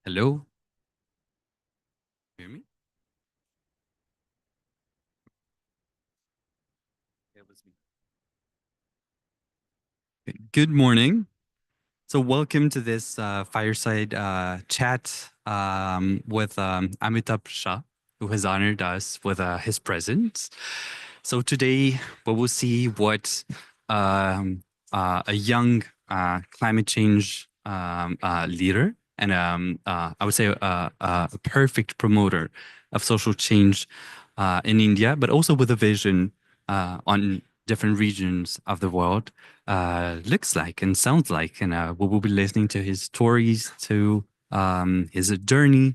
Hello? Hear me? Yeah, it was me. Good morning. So, welcome to this fireside chat with Amitabh Shah, who has honored us with his presence. So, today we will see what a young climate change leader and I would say a perfect promoter of social change in India, but also with a vision on different regions of the world looks like and sounds like. And we will be listening to his stories, to his journey.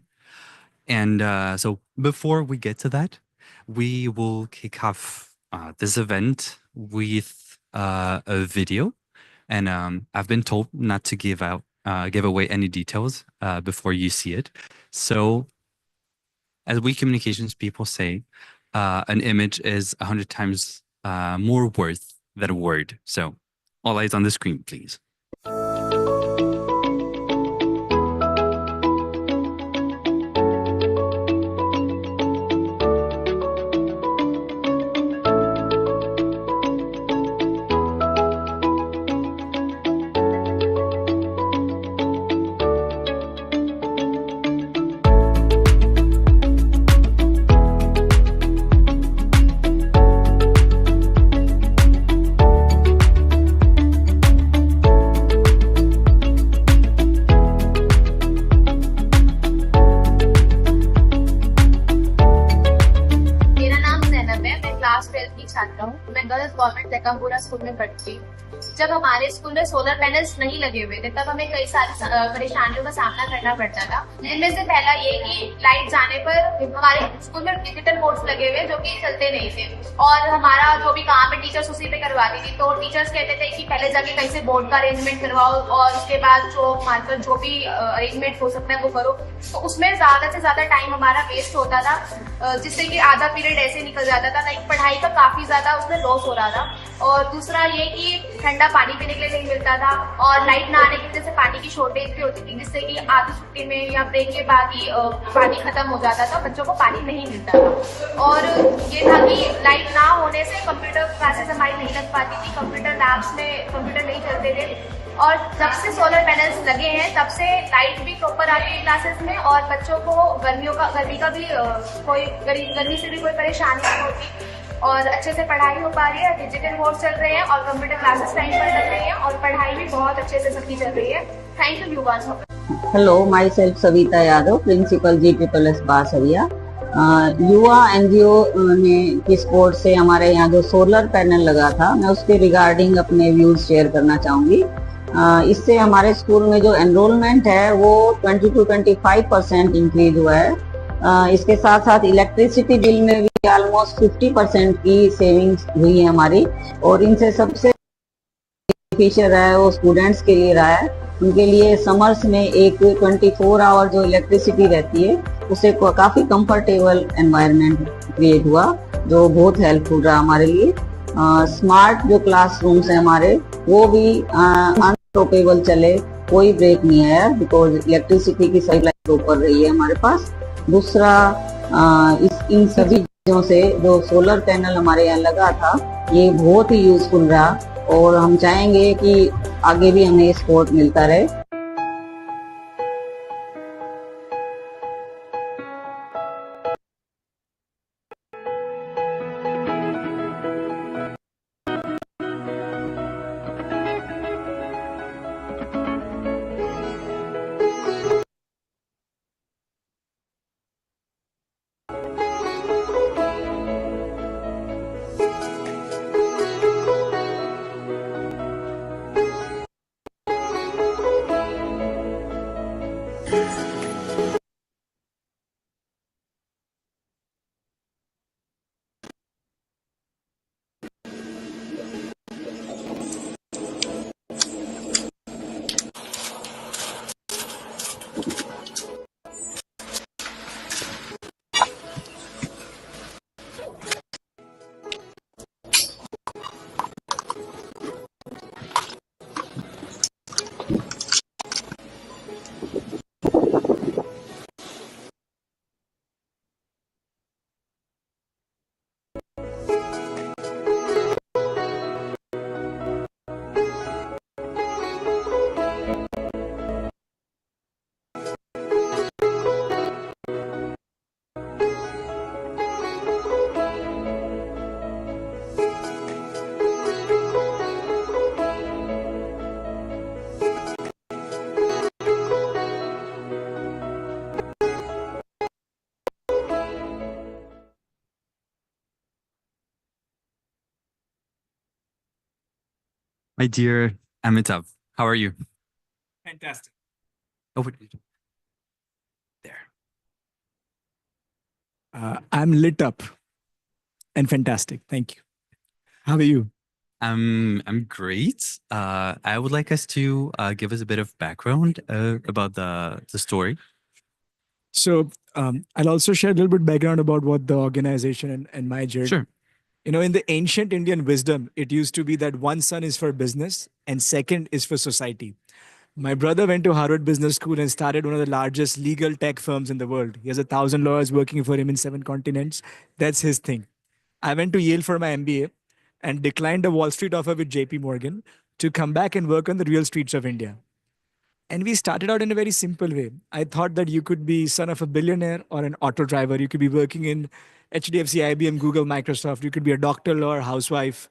And so before we get to that, we will kick off this event with a video. And I've been told not to give away any details before you see it. So as we communications people say, an image is 100 times more worth than a word. So all eyes on the screen, please. मेरा नाम जैनब है। मैं class 12 की छात्रा हूँ। मैं girls government तेकापुरा school में पढ़ती हूँ। जब हमारे स्कूल में सोलर पैनल्स नहीं लगे हुए थे तब हमें कई सारी परेशानियों का सामना करना पड़ता था। इनमें से पहला ये कि लाइट जाने पर हमारे स्कूल में डिजिटल बोर्ड्स लगे हुए जो कि चलते नहीं थे और हमारा जो भी काम है टीचर्स उसी पे करवाती थी। तो टीचर्स कहते थे कि पहले जाके कहीं से बोर्ड का अरेंजमेंट करवाओ और उसके बाद चौक मार्कर जो भी अरेंजमेंट हो सकता है वो करो। तो उसमें ज्यादा से ज्यादा टाइम हमारा वेस्ट होता था, जिससे कि आधा पीरियड ऐसे निकल जाता था। लाइक पढ़ाई का काफी ज्यादा उसमें लॉस हो रहा था। और दूसरा ये कि ठंडा पानी पीने के लिए नहीं मिलता था और लाइट ना आने की वजह से पानी की शॉर्टेज भी होती थी, जिससे कि आधी छुट्टी में या ब्रेक के बाद ही पानी खत्म हो जाता था, बच्चों को पानी नहीं मिलता था। और ये था कि लाइट ना होने से कंप्यूटर क्लासेस हमारी नहीं लग पाती थी, कंप्यूटर लैब्स में कंप्यूटर नहीं चलते थे। और जब से सोलर पैनल्स लगे हैं तब से लाइट भी प्रॉपर आती है क्लासेस में और बच्चों को गर्मी का भी कोई गर्मी से भी कोई परेशानी नहीं होती और अच्छे से पढ़ाई हो पा रही है। डिजिटल बोर्ड चल रहे हैं और कंप्यूटर क्लासेस टाइम पर लग रही हैं और पढ़ाई भी बहुत अच्छे से सबकी चल रही है। Thank you Yuvan. Hello, myself Savita Yadav, principal GSS Basaria. Yuva NGO ने की सपोर्ट से हमारे यहाँ जो सोलर पैनल लगा था, मैं उसके रिगार्डिंग अपने व्यूज शेयर करना चाहूंगी। इससे हमारे स्कूल में जो एनरोलमेंट है वो 20 to 25% इंक्रीज हुआ है। इसके साथ साथ इलेक्ट्रिसिटी बिल में भी ऑलमोस्ट 50% की सेविंग्स हुई है हमारी। और इनसे सबसे बेनिफिशियल रहा है वो स्टूडेंट्स के लिए रहा है। उनके लिए समर्स में एक 24 आवर जो इलेक्ट्रिसिटी रहती है उससे काफी कंफर्टेबल एनवायरनमेंट क्रिएट हुआ, जो बहुत हेल्पफुल रहा हमारे लिए। स्मार्ट जो क्लासरूम्स है हमारे वो भी अनस्टॉपेबल चले, कोई ब्रेक नहीं आया बिकॉज इलेक्ट्रिसिटी की सप्लाई प्रॉपर रही है हमारे पास। दूसरा, इन सभी चीजों से जो सोलर पैनल हमारे यहाँ लगा था ये बहुत ही यूजफुल रहा और हम चाहेंगे कि आगे भी हमें सपोर्ट मिलता रहे। My dear Amitabh, how are you? Fantastic. Oh, there. I'm lit up and fantastic. Thank you. How are you? I'm great. I would like us to give us a bit of background about the story. So I'll also share a little bit background about what the organization and my journey. Sure. You know, in the ancient Indian wisdom, it used to be that one son is for business and second is for society. My brother went to Harvard Business School and started one of the largest legal tech firms in the world. He has 1,000 lawyers working for him in 7 continents. That's his thing. I went to Yale for my MBA and declined a Wall Street offer with JP Morgan to come back and work on the real streets of India. And we started out in a very simple way. I thought that you could be son of a billionaire or an auto driver. You could be working in HDFC, IBM, Google, Microsoft. You could be a doctor, lawyer, housewife.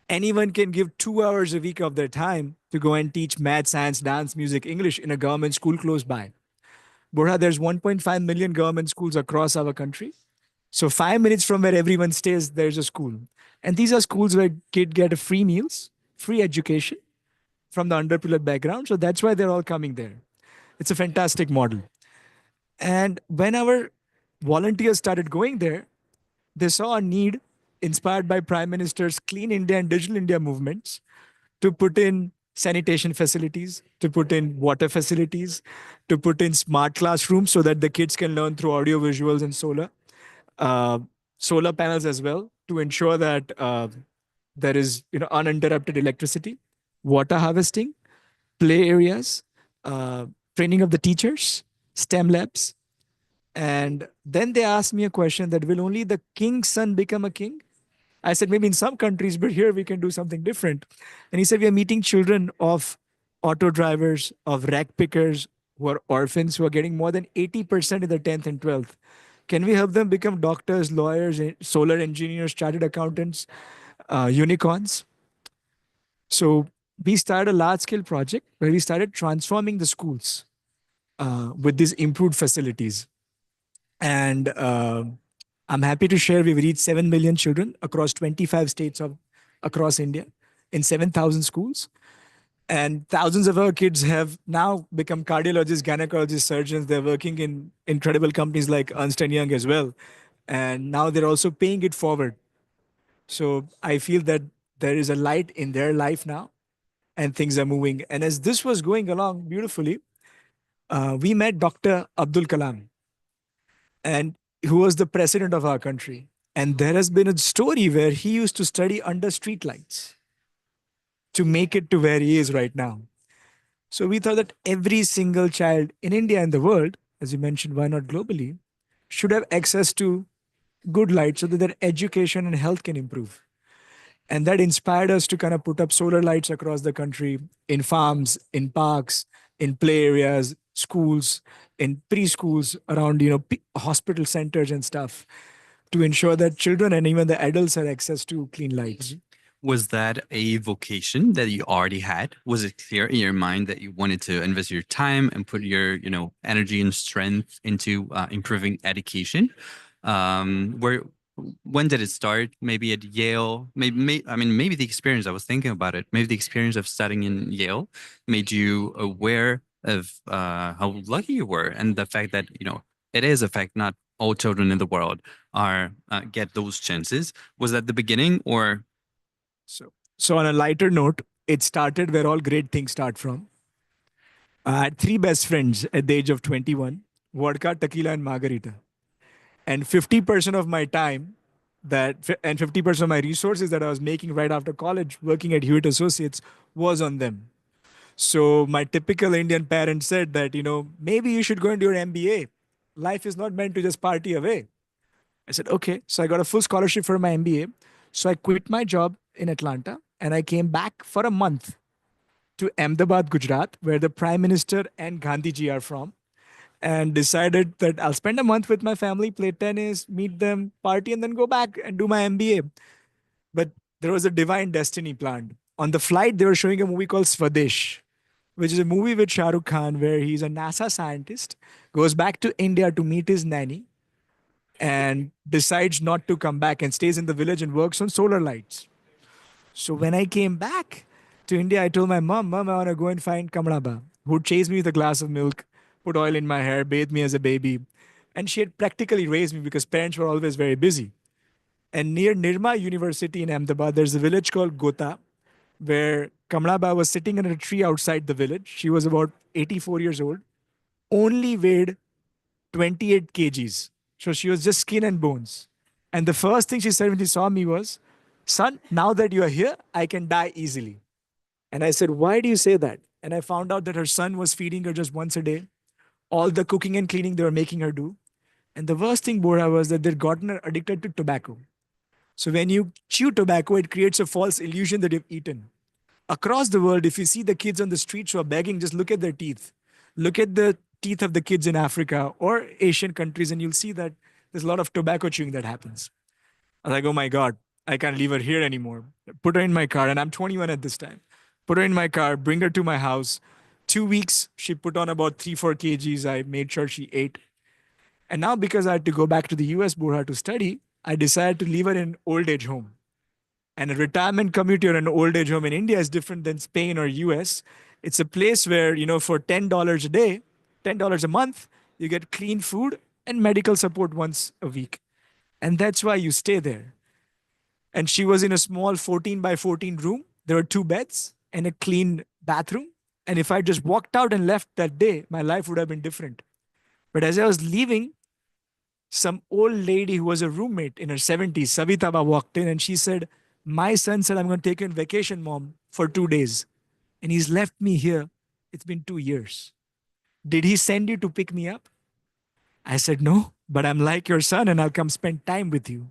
Anyone can give 2 hours a week of their time to go and teach math, science, dance, music, English in a government school close by. Borja, there's 1.5 million government schools across our country. So 5 minutes from where everyone stays, there's a school. And these are schools where kids get a free meals, free education from the underprivileged background. So that's why they're all coming there. It's a fantastic model. And when our volunteers started going there, they saw a need inspired by Prime Minister's Clean India and Digital India movements to put in sanitation facilities, to put in water facilities, to put in smart classrooms so that the kids can learn through audio visuals and uh, solar panels as well to ensure that there is uninterrupted electricity, water harvesting, play areas, uh, training of the teachers, STEM labs. And then they asked me a question that will only the king's son become a king? I said, maybe in some countries, but here we can do something different. And he said, we are meeting children of auto drivers, of rack pickers, who are orphans, who are getting more than 80% in the 10th and 12th. Can we help them become doctors, lawyers, solar engineers, chartered accountants, unicorns? So we started a large scale project where we started transforming the schools with these improved facilities. And I'm happy to share we've reached 7 million children across 25 states across India in 7,000 schools. And thousands of our kids have now become cardiologists, gynecologists, surgeons. They're working in incredible companies like Ernst& Young as well. And now they're also paying it forward. So I feel that there is a light in their life now and things are moving. And as this was going along beautifully, we met Dr. Abdul Kalam, and who was the president of our country. And there has been a story where he used to study under streetlights to make it to where he is right now. So we thought that every single child in India and the world, as you mentioned, why not globally, should have access to good light so that their education and health can improve. And that inspired us to kind of put up solar lights across the country in farms, in parks, in play areas, schools, in preschools, around hospital centers and stuff, to ensure that children and even the adults have access to clean lights. Was that a vocation that you already had? Was it clear in your mind that you wanted to invest your time and put your, energy and strength into improving education? When did it start? Maybe at Yale. Maybe the experience. I was thinking about it. Maybe the experience of studying in Yale made you aware of how lucky you were, and the fact that it is a fact not all children in the world are get those chances. Was that the beginning, or? So on a lighter note, it started where all great things start from. I had three best friends at the age of 21, vodka, tequila, and margarita. And 50% of my time and 50% of my resources that I was making right after college, working at Hewitt Associates, was on them. So my typical Indian parent said that, maybe you should go into your MBA. Life is not meant to just party away. I said, okay. So I got a full scholarship for my MBA. So I quit my job in Atlanta and I came back for a month to Ahmedabad, Gujarat, where the Prime Minister and Gandhiji are from, and decided that I'll spend a month with my family, play tennis, meet them, party, and then go back and do my MBA. But there was a divine destiny planned. On the flight, they were showing a movie called Swadesh, which is a movie with Shah Rukh Khan, where he's a NASA scientist, goes back to India to meet his nanny, and decides not to come back and stays in the village and works on solar lights. So when I came back, to India, I told my mom, I want to go and find Kamlaba, who would chase me with a glass of milk, put oil in my hair, bathe me as a baby. And she had practically raised me because parents were always very busy. And near Nirma University in Ahmedabad, there's a village called Gota, where Kamlaba was sitting under a tree outside the village. She was about 84 years old, only weighed 28 kgs. So she was just skin and bones. And the first thing she said when she saw me was, "Son, now that you are here, I can die easily." And I said, "Why do you say that?" And I found out that her son was feeding her just once a day, all the cooking and cleaning they were making her do. And the worst thing, Bora, was that they'd gotten her addicted to tobacco. So when you chew tobacco, it creates a false illusion that you've eaten. Across the world, if you see the kids on the streets who are begging, just look at their teeth. Look at the teeth of the kids in Africa or Asian countries, and you'll see that there's a lot of tobacco chewing that happens. I was like, oh my God, I can't leave her here anymore. Put her in my car, and I'm 21 at this time. Put her in my car, bring her to my house. 2 weeks, she put on about 3-4 kgs. I made sure she ate. And now, because I had to go back to the US, Burha, to study, I decided to leave her in an old age home. And a retirement community or an old age home in India is different than Spain or US. It's a place where, for $10 a day, $10 a month, you get clean food and medical support once a week. And that's why you stay there. And she was in a small 14 by 14 room. There were 2 beds and a clean bathroom. And if I just walked out and left that day, my life would have been different. But as I was leaving, some old lady who was a roommate in her 70s, Savitaba, walked in and she said, "My son said, I'm going to take you on vacation, mom, for 2 days. And he's left me here. It's been 2 years. Did he send you to pick me up?" I said, "No, but I'm like your son and I'll come spend time with you."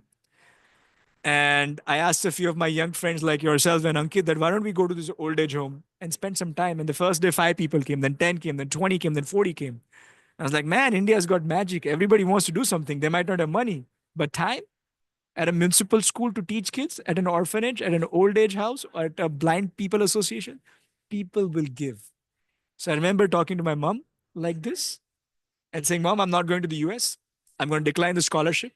And I asked a few of my young friends like yourself and Ankit that why don't we go to this old age home and spend some time? And the first day, 5 people came, then 10 came, then 20 came, then 40 came. I was like, man, India's got magic. Everybody wants to do something. They might not have money, but time at a municipal school to teach kids, at an orphanage, at an old age house, or at a blind people association, people will give. So I remember talking to my mom like this and saying, "Mom, I'm not going to the US. I'm going to decline the scholarship.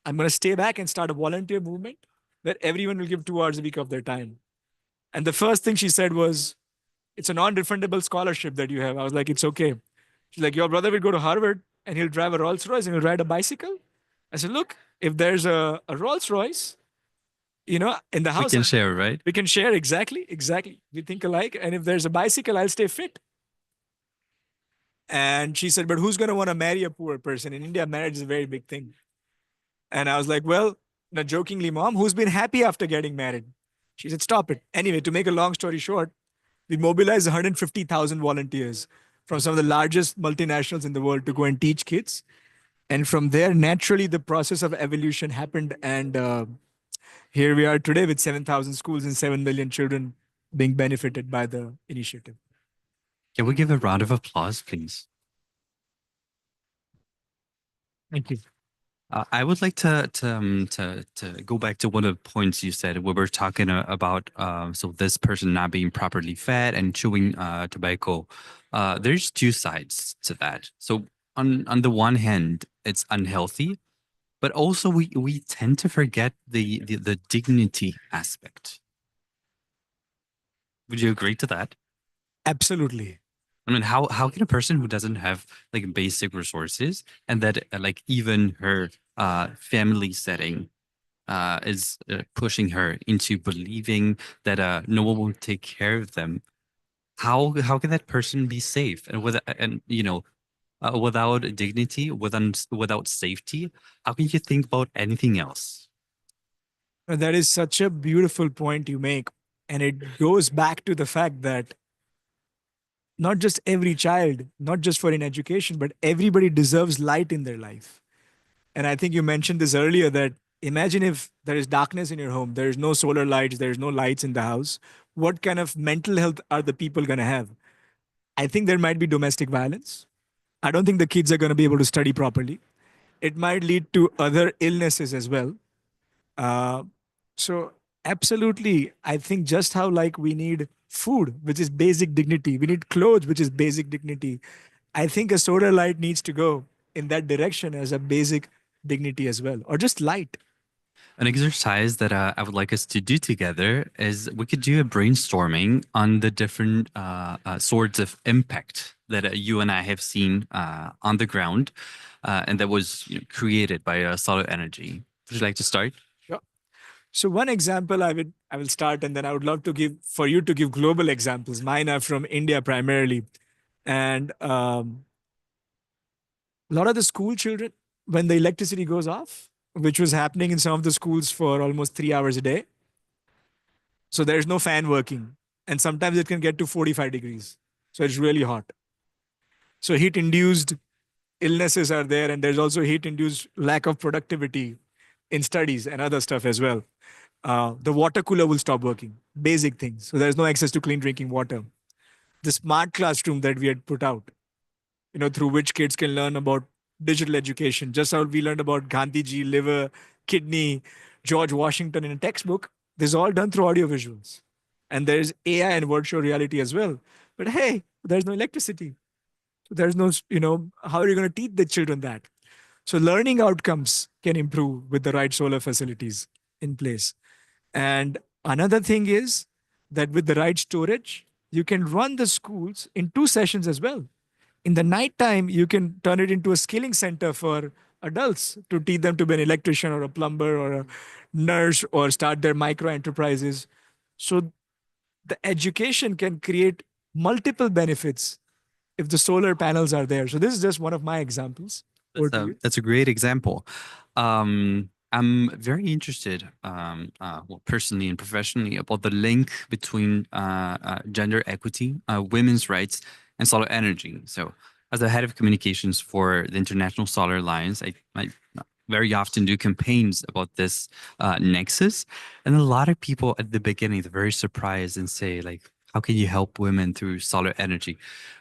I'm going to stay back and start a volunteer movement where everyone will give 2 hours a week of their time." And the first thing she said was, "It's a non-refundable scholarship that you have." I was like, "It's okay." She's like, "Your brother will go to Harvard and he'll drive a Rolls Royce and he'll ride a bicycle." I said, "Look, if there's a Rolls Royce, in the We house, can share, right? we can share." Exactly, exactly. We think alike. And if there's a bicycle, I'll stay fit. And she said, "But who's going to want to marry a poor person? In India, marriage is a very big thing." And I was like, "Well, jokingly, mom, who's been happy after getting married?" She said, "Stop it." Anyway, to make a long story short, we mobilized 150,000 volunteers from some of the largest multinationals in the world to go and teach kids. And from there, naturally, the process of evolution happened. And here we are today with 7,000 schools and 7 million children being benefited by the initiative. Can we give a round of applause, please? Thank you. I would like to go back to one of the points you said. We were talking about so this person not being properly fed and chewing tobacco. There's 2 sides to that. So on the one hand, it's unhealthy, but also we tend to forget the dignity aspect. Would you agree to that? Absolutely. I mean, how can a person who doesn't have like basic resources and that like even her family setting is pushing her into believing that no one will take care of them, how can that person be safe and without dignity, without safety, how can you think about anything else? That is such a beautiful point you make. And it goes back to the fact that not just every child, not just for in education, but everybody deserves light in their life. And I think you mentioned this earlier that imagine if there is darkness in your home, there is no solar lights, there is no lights in the house. What kind of mental health are the people going to have? I think there might be domestic violence. I don't think the kids are going to be able to study properly. It might lead to other illnesses as well. Uh, so absolutely, I think just how like we need food, which is basic dignity, we need clothes, which is basic dignity. I think a solar light needs to go in that direction as a basic dignity as well, or just light. An exercise that I would like us to do together is we could do a brainstorming on the different sorts of impact that you and I have seen on the ground, and that was created by solar energy. Would you like to start? Sure. So one example I will start, and then I would love to give for you to give global examples. Mine are from India primarily, and a lot of the school children, when the electricity goes off, which was happening in some of the schools for almost 3 hours a day, so there's no fan working, and sometimes it can get to 45 degrees, so it's really hot. So heat induced illnesses are there, and there's also heat induced lack of productivity in studies and other stuff as well. The water cooler will stop working, basic things. So there's no access to clean drinking water. The smart classroom that we had put out, through which kids can learn about digital education, just how we learned about Gandhiji, liver, kidney, George Washington in a textbook. This is all done through audio visuals. And there's AI and virtual reality as well. But hey, there's no electricity. So there's no, how are you going to teach the children that? So learning outcomes can improve with the right solar facilities in place. And another thing is that with the right storage, you can run the schools in 2 sessions as well. In the nighttime, you can turn it into a skilling center for adults to teach them to be an electrician or a plumber or a nurse or start their micro enterprises. So the education can create multiple benefits if the solar panels are there. So this is just one of my examples. That's a great example. I'm very interested, personally and professionally, about the link between gender equity, women's rights, and solar energy. So, as the head of communications for the International Solar Alliance, I very often do campaigns about this nexus, and a lot of people at the beginning they're very surprised and say, like, "How can you help women through solar energy?"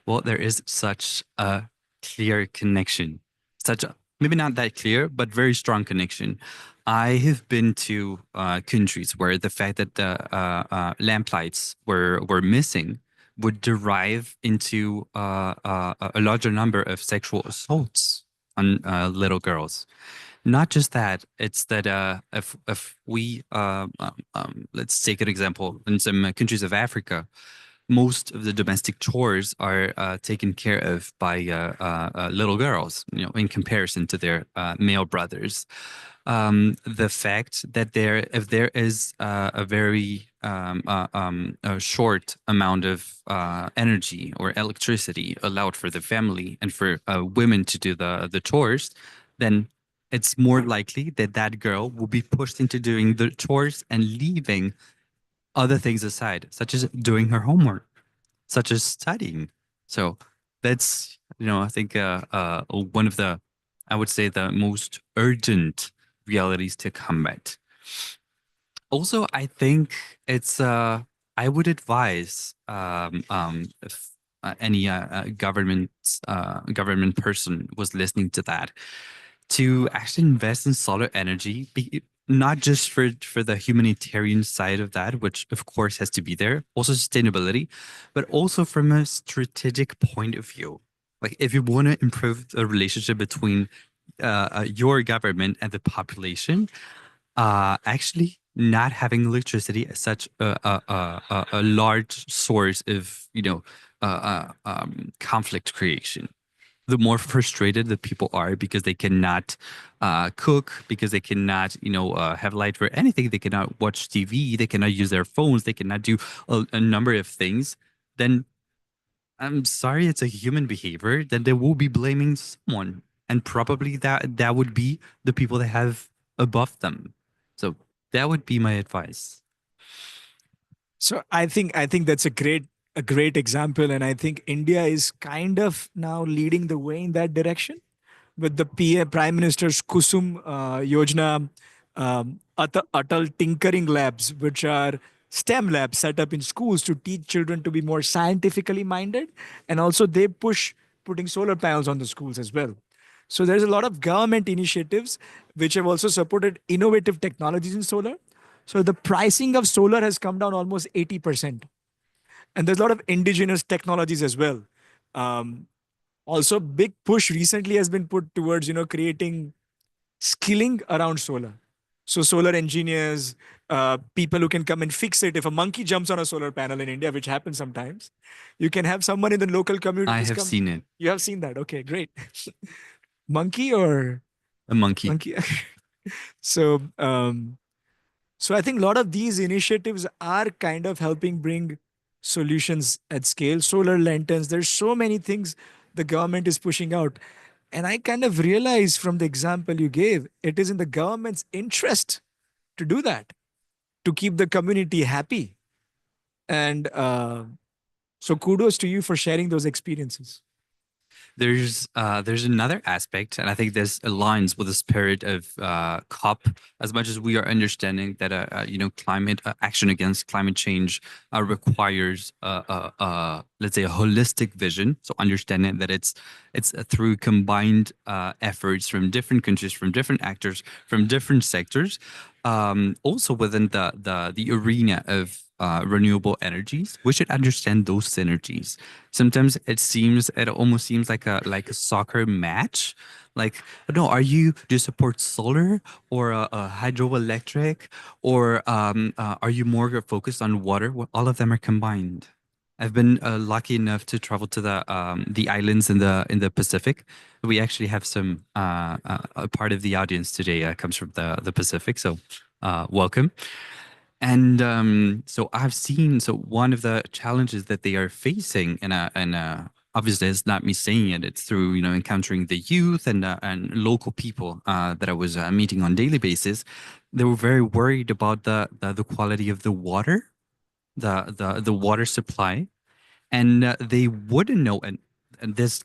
Well, there is such a clear connection, such a maybe not that clear, but very strong connection. I have been to countries where the fact that the lamplights were missing would derive into a larger number of sexual assaults on little girls. Not just that, it's that if we let's take an example in some countries of Africa, most of the domestic chores are taken care of by little girls, in comparison to their male brothers. The fact that if there is a very a short amount of energy or electricity allowed for the family and for women to do the chores, then it's more likely that that girl will be pushed into doing the chores and leaving other things aside, such as doing her homework, such as studying. So that's, I think one of the, I would say, the most urgent realities to combat. Also, I think it's, I would advise if any government person was listening to that, to actually invest in solar energy, not just for the humanitarian side of that, which of course has to be there, also sustainability, but also from a strategic point of view. Like if you want to improve the relationship between your government and the population, actually not having electricity as such a large source of conflict creation. The more frustrated the people are because they cannot cook, because they cannot, have light for anything. They cannot watch TV. They cannot use their phones. They cannot do a number of things. Then I'm sorry, it's a human behavior. Then they will be blaming someone, and probably that would be the people they have above them. So that would be my advice. So I think that's a great example, and I think India is kind of now leading the way in that direction with the Prime Minister's Kusum Yojana, Atal Tinkering Labs, which are STEM labs set up in schools to teach children to be more scientifically minded, and also they push putting solar panels on the schools as well. So there's a lot of government initiatives which have also supported innovative technologies in solar. So the pricing of solar has come down almost 80%. And there's a lot of indigenous technologies as well. Also, big push recently has been put towards, creating skilling around solar. So solar engineers, people who can come and fix it. If a monkey jumps on a solar panel in India, which happens sometimes, you can have someone in the local community I just have come. seen it. You have seen that? Okay, great. Monkey or A monkey. monkey? So, so I think a lot of these initiatives are kind of helping bring solutions at scale. Solar lanterns. There's so many things the government is pushing out. And I kind of realized from the example you gave, it is in the government's interest to do that, to keep the community happy. And so kudos to you for sharing those experiences. There's another aspect, and I think this aligns with the spirit of COP. As much as we are understanding that climate action against climate change requires let's say a holistic vision. So understanding that it's through combined efforts from different countries, from different actors, from different sectors. Also within the arena of renewable energies, we should understand those synergies. Sometimes it almost seems like a soccer match. Like, no, do you support solar or hydroelectric, or are you more focused on water? Well, all of them are combined. I've been lucky enough to travel to the islands in the Pacific. We actually have some a part of the audience today comes from the Pacific, so welcome. And so I've seen, so one of the challenges that they are facing, and obviously it's not me saying it, it's through encountering the youth and local people that I was meeting on daily basis. They were very worried about the quality of the water, the water supply, and they wouldn't know. And this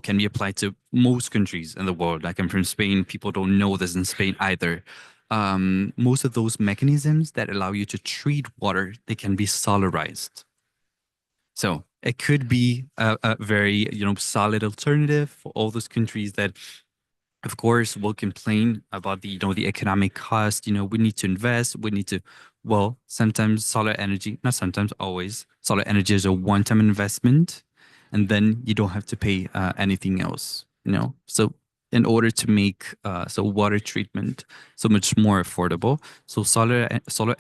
can be applied to most countries in the world. Like, I'm from Spain, people don't know this in Spain either. Most of those mechanisms that allow you to treat water, they can be solarized. So it could be a very solid alternative for all those countries that, of course, will complain about the economic cost. We need to invest. We need to, well, sometimes solar energy, not sometimes, always, solar energy is a one-time investment, and then you don't have to pay anything else. So in order to make water treatment so much more affordable, so solar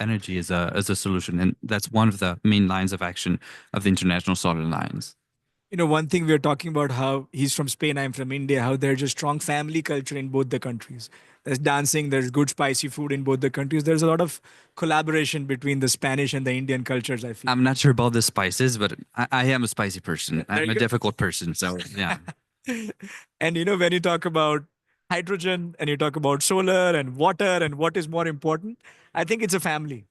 energy is a solution, and that's one of the main lines of action of the International Solar Alliance. One thing we are talking about, how he's from Spain, I'm from India, how there's a strong family culture in both the countries. There's dancing, there's good spicy food in both the countries. There's a lot of collaboration between the Spanish and the Indian cultures, I feel. I'm not sure about the spices, but I am a spicy person. I'm you a go. difficult person, so yeah. And when you talk about hydrogen and you talk about solar and water and what is more important, I think it's a family.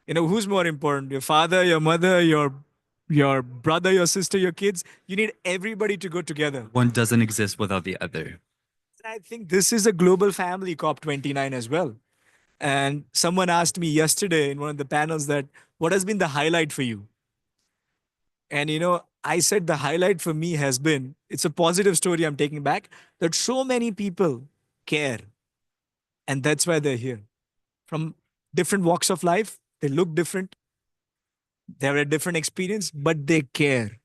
Who's more important? Your father, your mother, your brother, your sister, your kids. You need everybody to go together. One doesn't exist without the other. And I think this is a global family, COP29 as well. And someone asked me yesterday in one of the panels that, what has been the highlight for you? And I said the highlight for me has been, it's a positive story I'm taking back, that so many people care. And that's why they're here. From different walks of life, they look different, they have a different experience, but they care.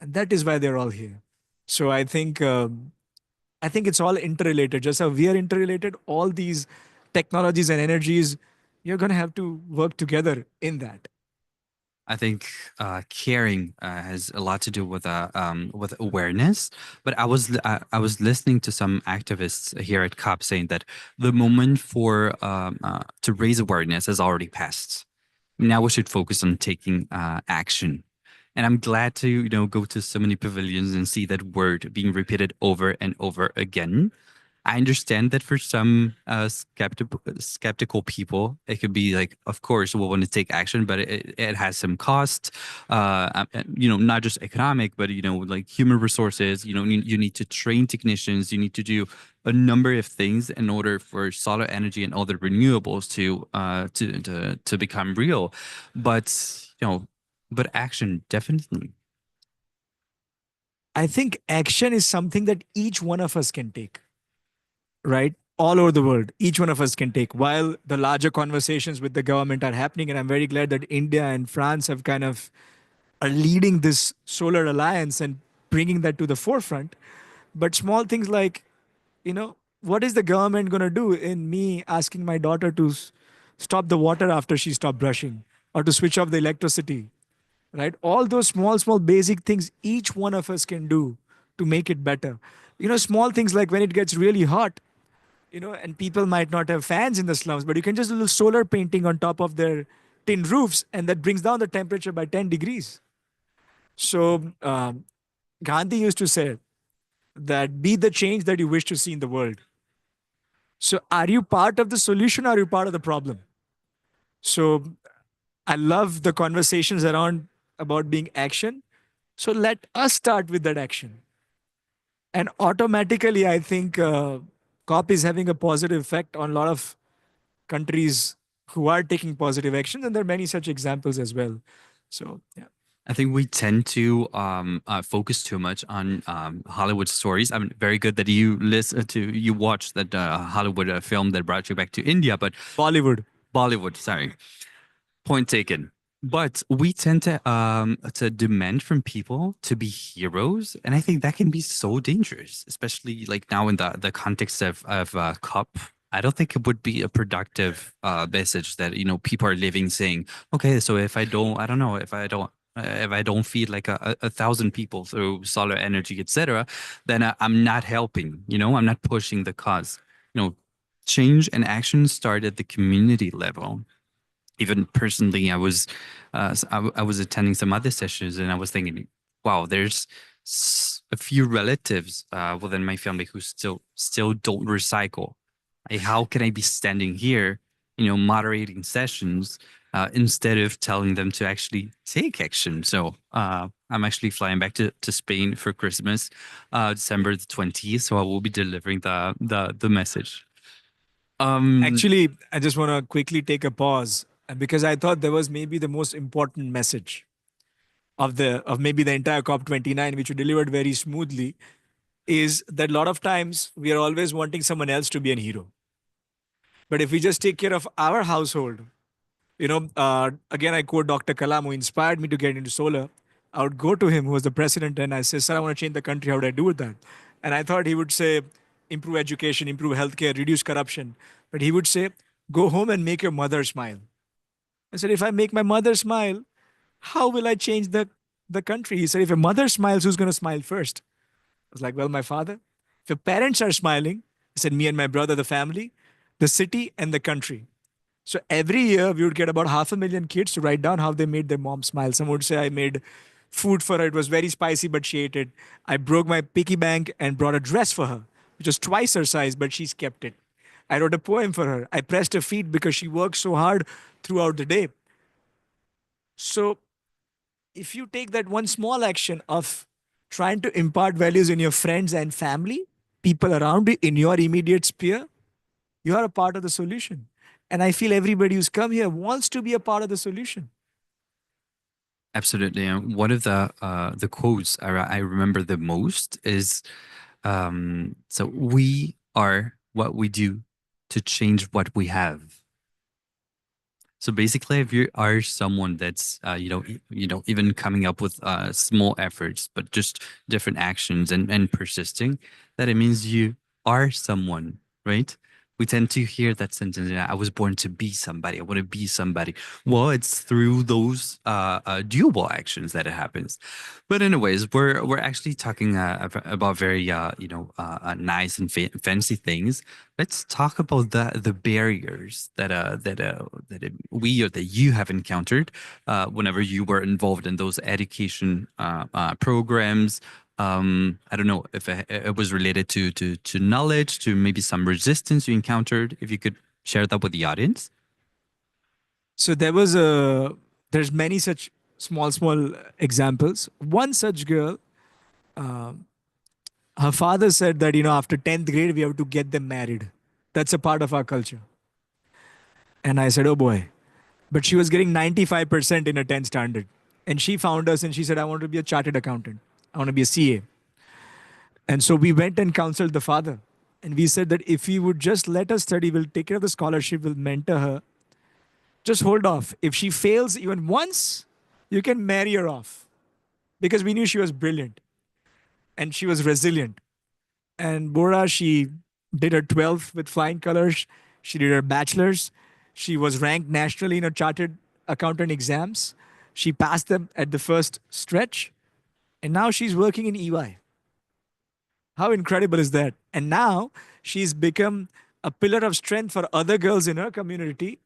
And that is why they're all here. So I think it's all interrelated. Just how we are interrelated, all these technologies and energies, you're going to have to work together in that. I think caring has a lot to do with awareness. But I was listening to some activists here at COP saying that the moment for to raise awareness has already passed. Now we should focus on taking action. And I'm glad to go to so many pavilions and see that word being repeated over and over again. I understand that for some skeptical people, it could be like, of course, we want to take action, but it has some cost, not just economic, but, like human resources. You need to train technicians. You need to do a number of things in order for solar energy and other renewables to become real. But, but action, definitely. I think action is something that each one of us can take. Right? All over the world, each one of us can take, while the larger conversations with the government are happening. And I'm very glad that India and France have kind of are leading this solar alliance and bringing that to the forefront. But small things like, what is the government going to do in me asking my daughter to stop the water after she stopped brushing or to switch off the electricity? Right? All those small, small basic things each one of us can do to make it better. Small things like when it gets really hot, and people might not have fans in the slums, but you can just do a little solar painting on top of their tin roofs, and that brings down the temperature by 10 degrees. So, Gandhi used to say that be the change that you wish to see in the world. So, are you part of the solution or are you part of the problem? So, I love the conversations around about being action. So, let us start with that action. And automatically, I think COP is having a positive effect on a lot of countries who are taking positive actions, and there are many such examples as well. So, yeah. I think we tend to focus too much on Hollywood stories. I mean, very good that you watched that Hollywood film that brought you back to India, but Bollywood, sorry. Point taken. But we tend to demand from people to be heroes, and I think that can be so dangerous, especially like now in the context of COP. I don't think it would be a productive message that people are living saying, okay, so if I don't know, if I don't feed like a 1,000 people through solar energy, etc., then I'm not helping. I'm not pushing the cause. Change and action start at the community level. Even personally, I was attending some other sessions, and I was thinking, wow, there's a few relatives within my family who still don't recycle. How can I be standing here, moderating sessions instead of telling them to actually take action? So I'm actually flying back to Spain for Christmas, December the 20th. So I will be delivering the message. Actually, I just want to quickly take a pause because I thought there was maybe the most important message of maybe the entire COP29, which you delivered very smoothly, is that a lot of times we are always wanting someone else to be a hero. But if we just take care of our household, again, I quote Dr. Kalam, who inspired me to get into solar. I would go to him, who was the president, and I say, sir, I want to change the country. How would I do with that? And I thought he would say, improve education, improve healthcare, reduce corruption. But he would say, go home and make your mother smile. I said, if I make my mother smile, how will I change the country? He said, if your mother smiles, who's going to smile first? I was like, well, my father. If your parents are smiling, I said, me and my brother, the family, the city, and the country. So every year we would get about 500,000 kids to write down how they made their mom smile. Some would say I made food for her. It was very spicy, but she ate it. I broke my piggy bank and brought a dress for her, which was twice her size, but she's kept it. I wrote a poem for her. I pressed her feet because she worked so hard throughout the day. So if you take that one small action of trying to impart values in your friends and family, people around you, in your immediate sphere, you are a part of the solution. And I feel everybody who's come here wants to be a part of the solution. Absolutely. And one of the quotes I remember the most is, so we are what we do to change what we have. So basically, if you are someone that's even coming up with small efforts, but just different actions and persisting, that it means you are someone, right? We tend to hear that sentence, I was born to be somebody. I want to be somebody. Well, it's through those doable actions that it happens. But anyways, we're actually talking about very nice and fancy things. Let's talk about the barriers that we or that you have encountered whenever you were involved in those education programs. I don't know if it was related to knowledge, to maybe some resistance you encountered. If you could share that with the audience. So there's many such small examples. One such girl, her father said that after 10th grade we have to get them married. That's a part of our culture. And I said, oh boy. But she was getting 95% in a 10th standard. And she found us and she said, I want to be a chartered accountant. I want to be a CA. And so we went and counseled the father. And we said that if he would just let us study, we'll take care of the scholarship, we'll mentor her. Just hold off. If she fails even once, you can marry her off. Because we knew she was brilliant. And she was resilient. And Bora, she did her 12th with flying colors. She did her bachelor's. She was ranked nationally in her chartered accountant exams. She passed them at the first stretch. And now she's working in EY. How incredible is that? And now she's become a pillar of strength for other girls in her community,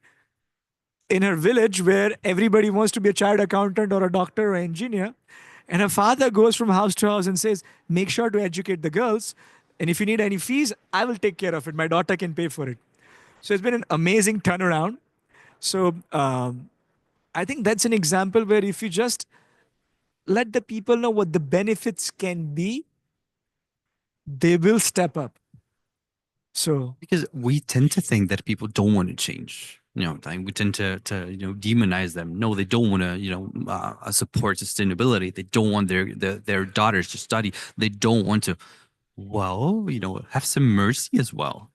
in her village, where everybody wants to be a chartered accountant or a doctor or engineer. And her father goes from house to house and says, make sure to educate the girls. And if you need any fees, I will take care of it. My daughter can pay for it. So it's been an amazing turnaround. So I think that's an example where if you just let the people know what the benefits can be, they will step up. So Because we tend to think that people don't want to change. Like we tend to demonize them. No, they don't want to support sustainability. They don't want their daughters to study. They don't want to. Well, have some mercy as well.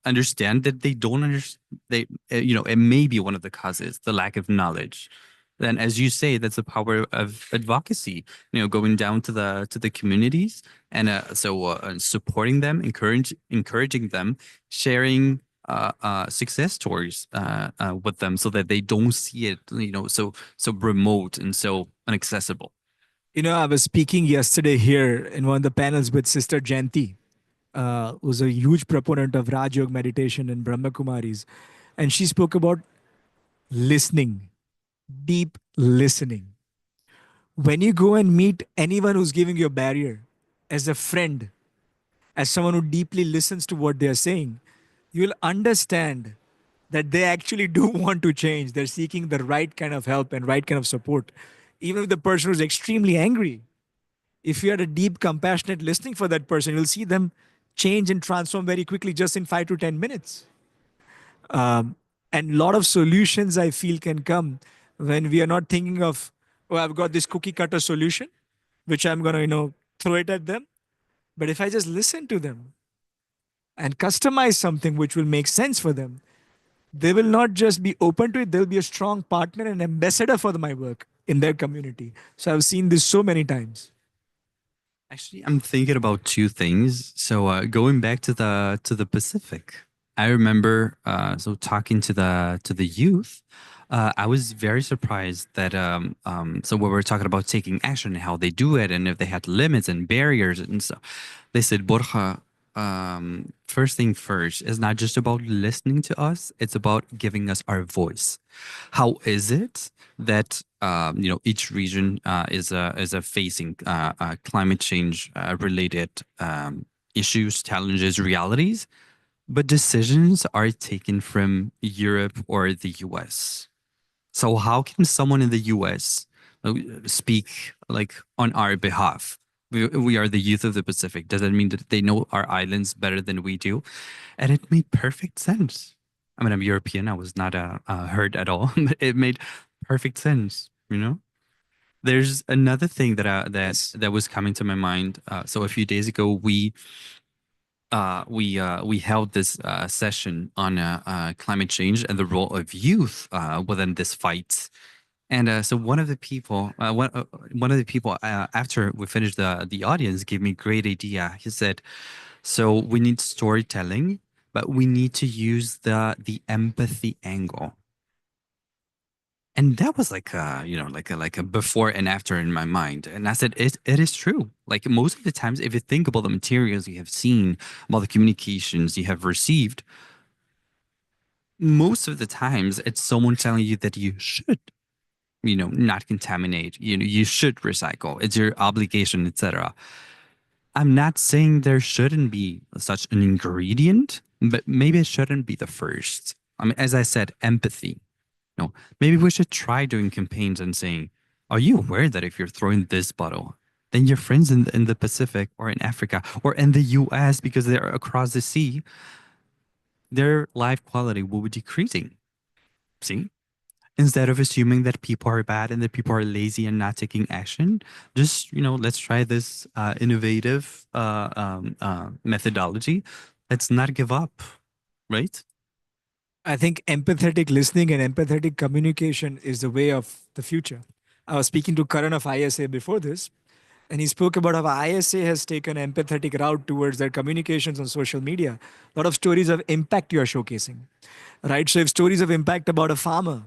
Understand that they don't understand. It may be one of the causes, the lack of knowledge. Then, as you say, that's the power of advocacy. Going down to the communities and supporting them, encouraging them, sharing success stories with them, so that they don't see it, so remote and so inaccessible. I was speaking yesterday here in one of the panels with Sister Janti, who's a huge proponent of Raj Yoga meditation and Brahma Kumaris. And she spoke about listening, deep listening. When you go and meet anyone who's giving you a barrier, as a friend, as someone who deeply listens to what they are saying, you'll understand that they actually do want to change. They're seeking the right kind of help and right kind of support. Even if the person is extremely angry, if you had a deep, compassionate listening for that person, you'll see them change and transform very quickly, just in 5 to 10 minutes. And a lot of solutions, I feel, can come when we are not thinking of, oh, I've got this cookie cutter solution, which I'm going to, throw it at them. But if I just listen to them and customize something which will make sense for them, they will not just be open to it, they'll be a strong partner and ambassador for my work in their community. So I've seen this so many times. Actually, I'm thinking about two things. So going back to the Pacific, I remember talking to the youth. I was very surprised that so when we were talking about taking action and how they do it, and if they had limits and barriers and so, they said, Borja, first thing first, is not just about listening to us; it's about giving us our voice. How is it that each region is facing climate change related issues, challenges, realities, but decisions are taken from Europe or the US? So how can someone in the US speak like on our behalf? We are the youth of the Pacific. Does that mean that they know our islands better than we do? And it made perfect sense. I mean, I'm European. I was not hurt at all. But it made perfect sense. There's another thing that was coming to my mind. So a few days ago, we held this session on climate change and the role of youth within this fight. And so one of the people, after we finished the audience, gave me a great idea. He said, "So we need storytelling, but we need to use the empathy angle." And that was like a before and after in my mind. And I said, it is true. Like most of the times, if you think about the materials you have seen, about the communications you have received, most of the times it's someone telling you that you should, not contaminate. You should recycle. It's your obligation, etc. I'm not saying there shouldn't be such an ingredient, but maybe it shouldn't be the first. I mean, as I said, empathy. Maybe we should try doing campaigns and saying, are you aware that if you're throwing this bottle, then your friends in the Pacific or in Africa or in the US, because they're across the sea, their life quality will be decreasing? See? Instead of assuming that people are bad and that people are lazy and not taking action, just, let's try this innovative methodology. Let's not give up, right? I think empathetic listening and empathetic communication is the way of the future. I was speaking to Karan of ISA before this, And he spoke about how ISA has taken an empathetic route towards their communications on social media. A lot of stories of impact you are showcasing, right? So if stories of impact about a farmer,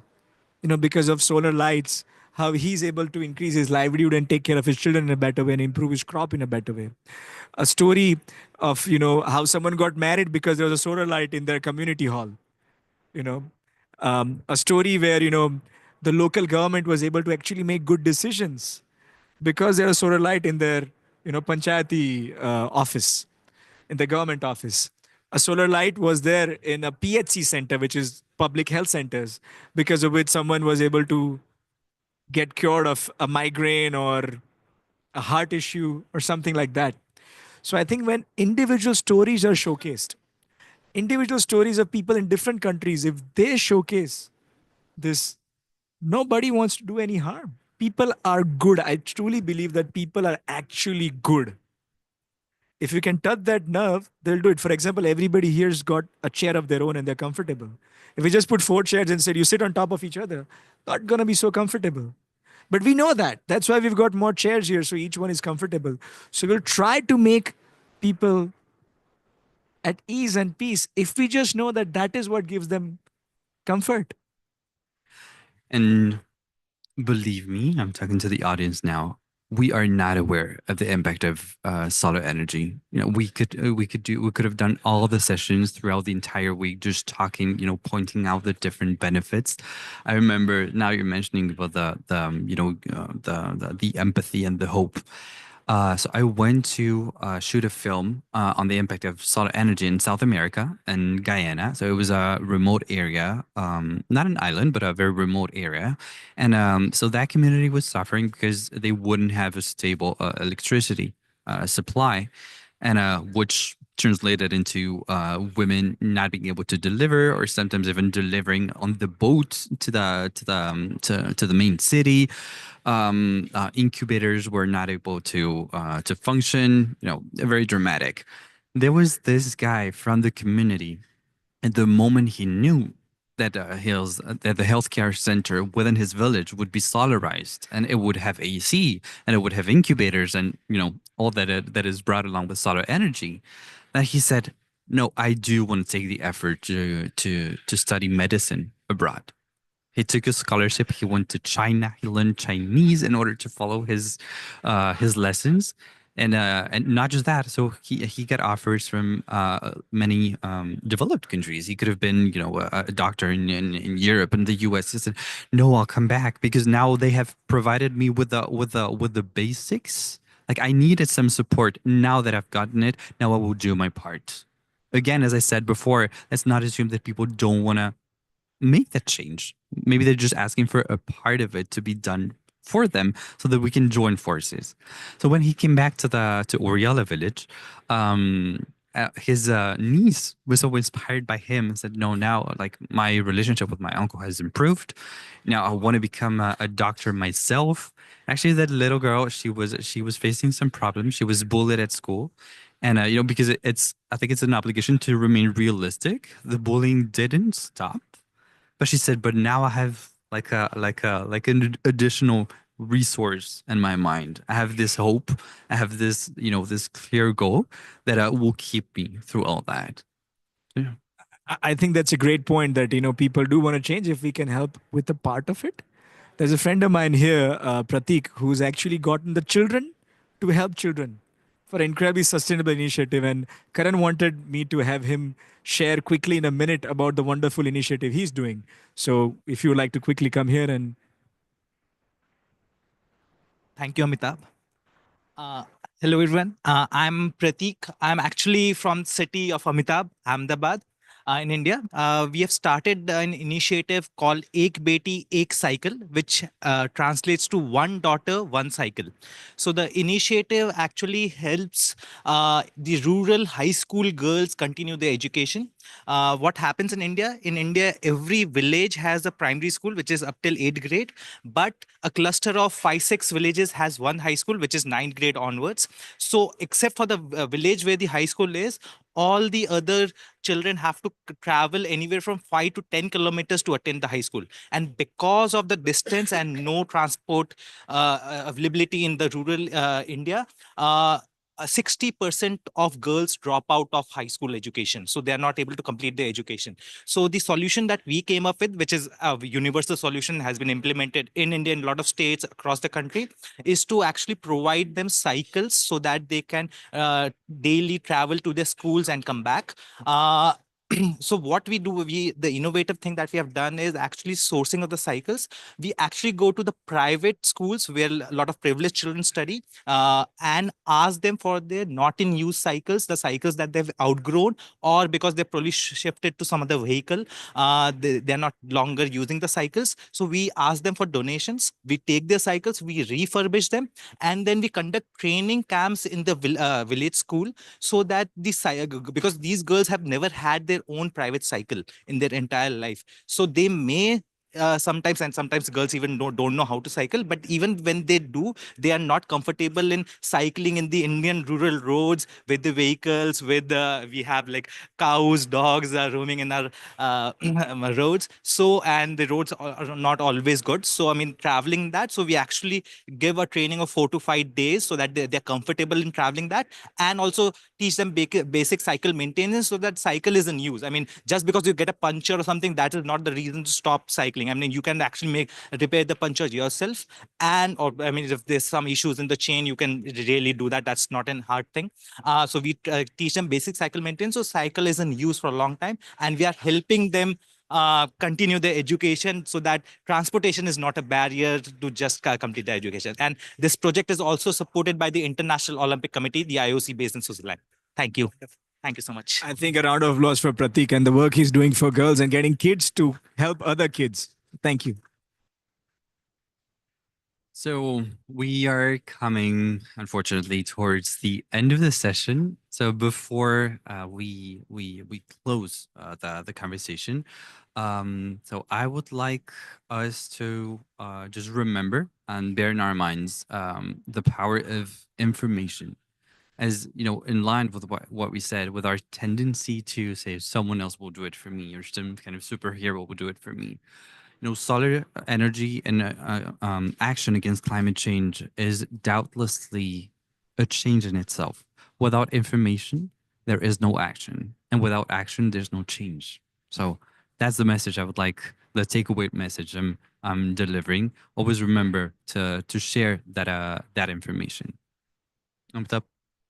because of solar lights, how he's able to increase his livelihood and take care of his children in a better way and improve his crop in a better way. A story of, how someone got married because there was a solar light in their community hall, you know. A story where, the local government was able to actually make good decisions because there was solar light in their, panchayati office, in the government office. A solar light was there in a PHC center, which is public health centers, because of which someone was able to get cured of a migraine or a heart issue or something like that. So I think when individual stories are showcased, individual stories of people in different countries, if they showcase this, nobody wants to do any harm. People are good. I truly believe that people are actually good. If you can touch that nerve, they'll do it. For example, everybody here's got a chair of their own and they're comfortable. If we just put 4 chairs and said you sit on top of each other, not gonna be so comfortable. But we know that. That's why we've got more chairs here, so each one is comfortable. So we'll try to make people at ease and peace if we just know that that is what gives them comfort. And believe me, I'm talking to the audience now. We are not aware of the impact of solar energy. We could have done all the sessions throughout the entire week, just talking, pointing out the different benefits. I remember now you're mentioning about the empathy and the hope. So I went to shoot a film on the impact of solar energy in South America and Guyana. So it was a remote area, not an island, but a very remote area. And so that community was suffering because they wouldn't have a stable electricity supply, and which translated into women not being able to deliver, or sometimes even delivering on the boat to the main city. Incubators were not able to function. Very dramatic. There was this guy from the community, and the moment he knew that the healthcare center within his village would be solarized, and it would have AC, and it would have incubators, and all that is brought along with solar energy, that he said, "No, I do want to take the effort to study medicine abroad." He took a scholarship. He went to China. He learned Chinese in order to follow his lessons, and not just that. So he got offers from many developed countries. He could have been, a doctor in Europe and the U.S. He said, "No, I'll come back because now they have provided me with the basics. Like, I needed some support. Now that I've gotten it, now I will do my part." Again, as I said before, let's not assume that people don't want to make that change. Maybe they're just asking for a part of it to be done for them so that we can join forces. So when he came back to Oriala village, his niece was so inspired by him and said, "No, now like my relationship with my uncle has improved. Now I want to become a doctor myself." Actually, that little girl, she was facing some problems. She was bullied at school. And because I think it's an obligation to remain realistic. The bullying didn't stop, but she said, "But now I have like an additional resource in my mind. I have this hope. I have this, this clear goal that will keep me through all that." Yeah. I think that's a great point that, people do want to change if we can help with a part of it. There's a friend of mine here, Pratik, who's actually gotten the children to help children for an incredibly sustainable initiative. And Karan wanted me to have him share quickly in a minute about the wonderful initiative he's doing. So if you would like to quickly come here and... Thank you, Amitabh. Hello, everyone. I'm Pratik. I'm actually from the city of Amitabh, Ahmedabad, in India. We have started an initiative called Ek Beti, Ek Cycle, which translates to one daughter, one cycle. So the initiative actually helps the rural high school girls continue their education. What happens in India? In India, every village has a primary school, which is up till 8th grade, but a cluster of 5-6 villages has one high school, which is 9th grade onwards. So except for the village where the high school is, all the other children have to travel anywhere from 5 to 10 kilometers to attend the high school. And because of the distance and no transport availability in the rural India, 60% of girls drop out of high school education. So they are not able to complete their education. So the solution that we came up with, which is a universal solution, has been implemented in India in a lot of states across the country, is to actually provide them cycles so that they can daily travel to their schools and come back. So what we do, the innovative thing that we have done is actually sourcing of the cycles. We actually go to the private schools where a lot of privileged children study, and ask them for their not in use cycles, the cycles that they've outgrown, or because they're probably shifted to some other vehicle, they're not longer using the cycles. So we ask them for donations. We take their cycles, we refurbish them, and then we conduct training camps in the village school, so that because these girls have never had their own private cycle in their entire life, so they may sometimes girls even don't know how to cycle, but even when they do, they are not comfortable in cycling in the Indian rural roads with the vehicles, we have like cows, dogs are roaming in our roads. So, and the roads are not always good, so I mean traveling that, so we actually give a training of 4 to 5 days so that they're comfortable in traveling that, and also teach them basic cycle maintenance, so that cycle is in use. I mean, just because you get a puncture or something, that is not the reason to stop cycling. I mean, you can actually repair the puncture yourself, and or I mean, if there's some issues in the chain, you can really do that. That's not an hard thing. So we teach them basic cycle maintenance, so cycle is in use for a long time, and we are helping them continue their education, so that transportation is not a barrier to just complete their education. And this project is also supported by the International Olympic Committee, the IOC, based in Switzerland. Thank you. Thank you so much. I think a round of applause for Pratik and the work he's doing for girls and getting kids to help other kids. Thank you. So we are coming, unfortunately, towards the end of the session. So before we close the conversation, so I would like us to just remember and bear in our minds the power of information. As you know, in line with what we said, with our tendency to say someone else will do it for me, or some kind of superhero will do it for me. You know, solar energy and action against climate change is doubtlessly a change in itself. Without information, there is no action, and without action, there's no change. So that's the message I would like, the takeaway message I'm delivering. Always remember to share that information. Amitabh?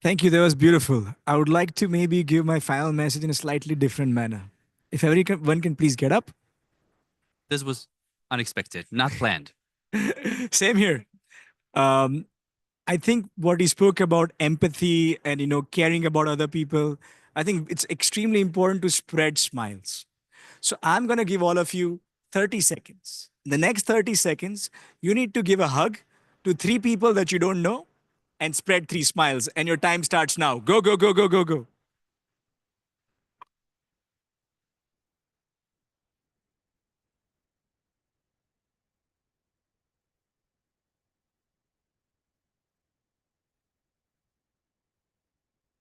Thank you. That was beautiful. I would like to maybe give my final message in a slightly different manner. If everyone can please get up. This was unexpected, not planned. Same here. I think what he spoke about empathy and, you know, caring about other people, I think it's extremely important to spread smiles. So I'm going to give all of you 30 seconds. The next 30 seconds, you need to give a hug to 3 people that you don't know and spread 3 smiles. And your time starts now. Go, go, go, go, go, go.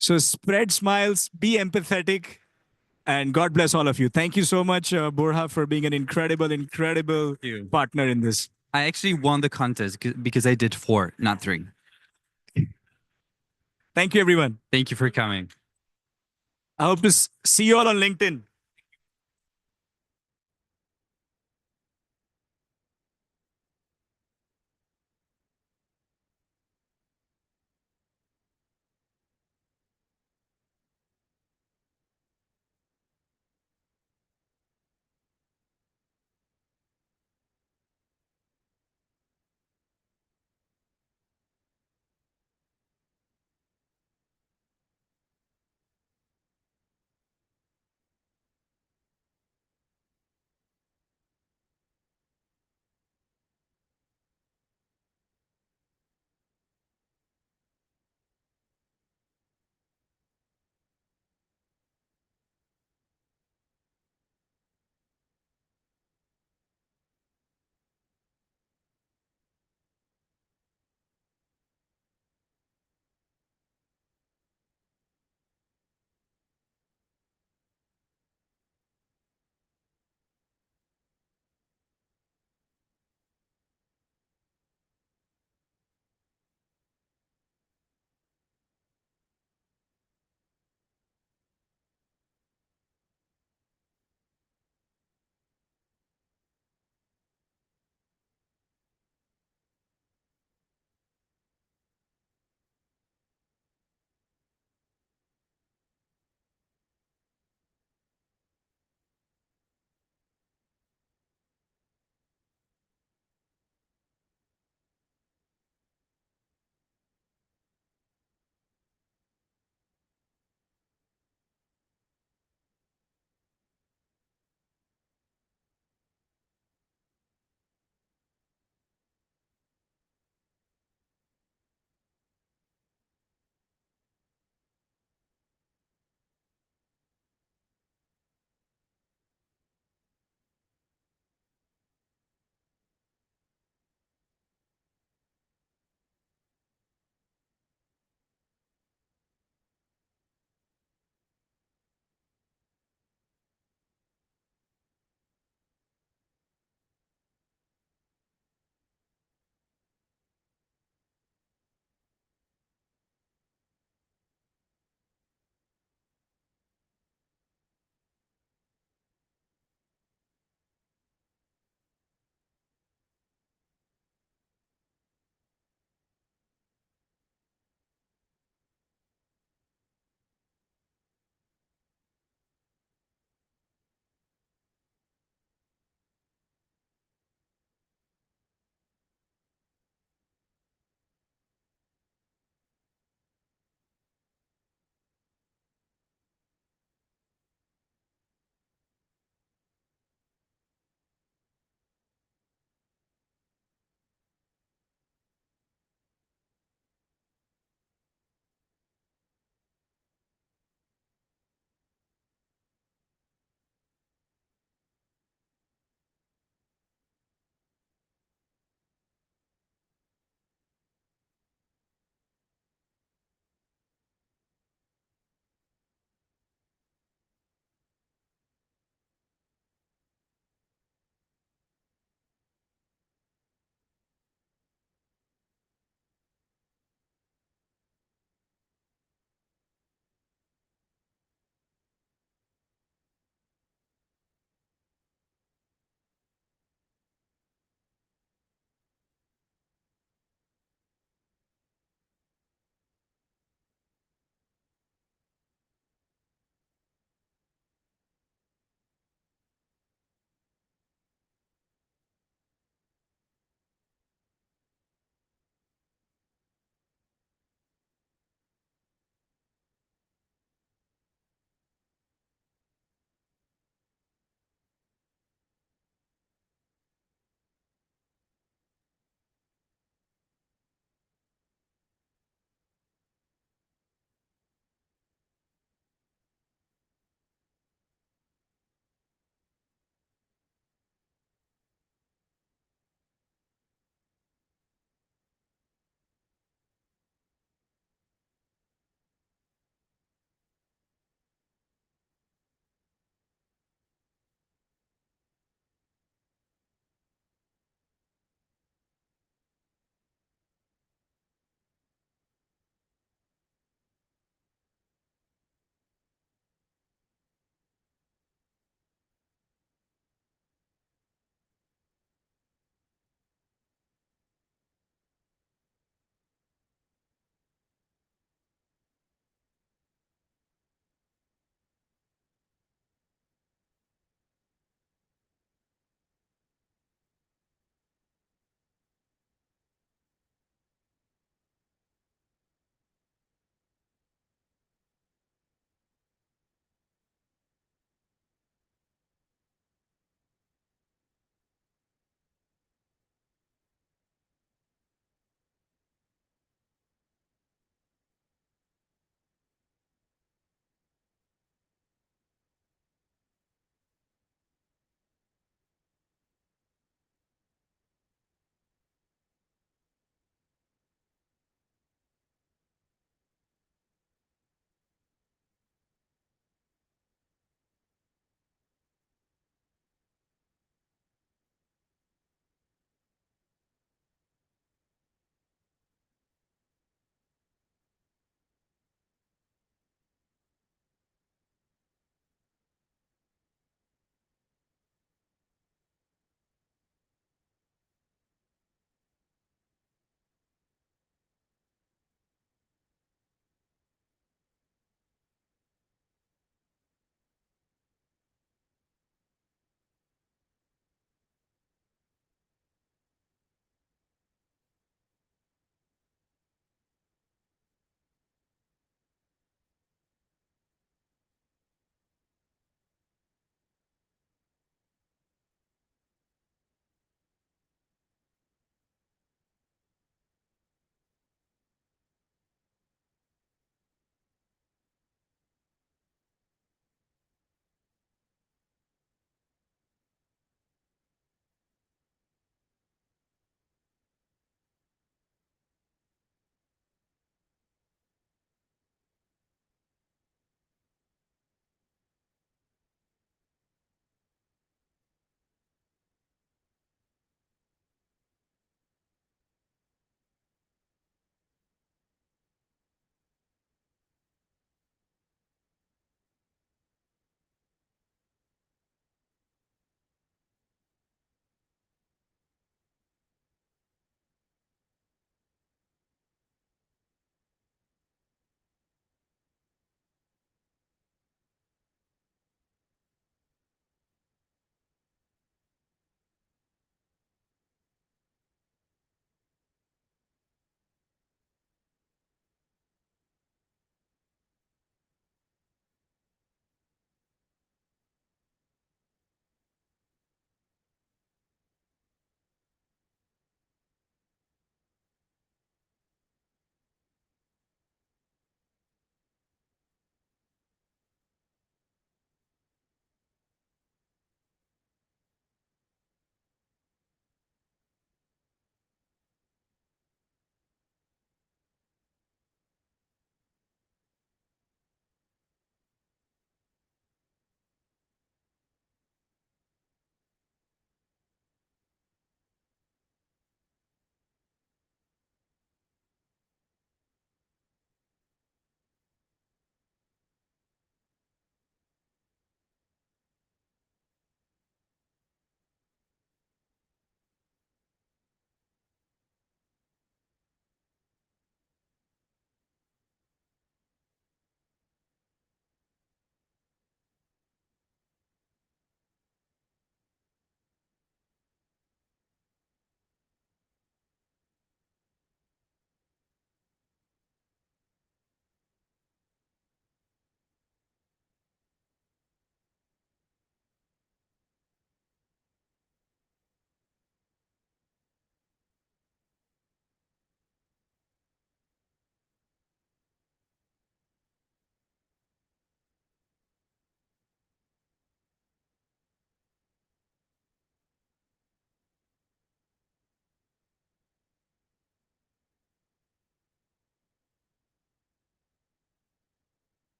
So spread smiles, be empathetic, and God bless all of you. Thank you so much, Borja, for being an incredible you. partner in this. I actually won the contest because I did 4, not 3. Thank you, everyone. Thank you for coming. I hope to see you all on LinkedIn.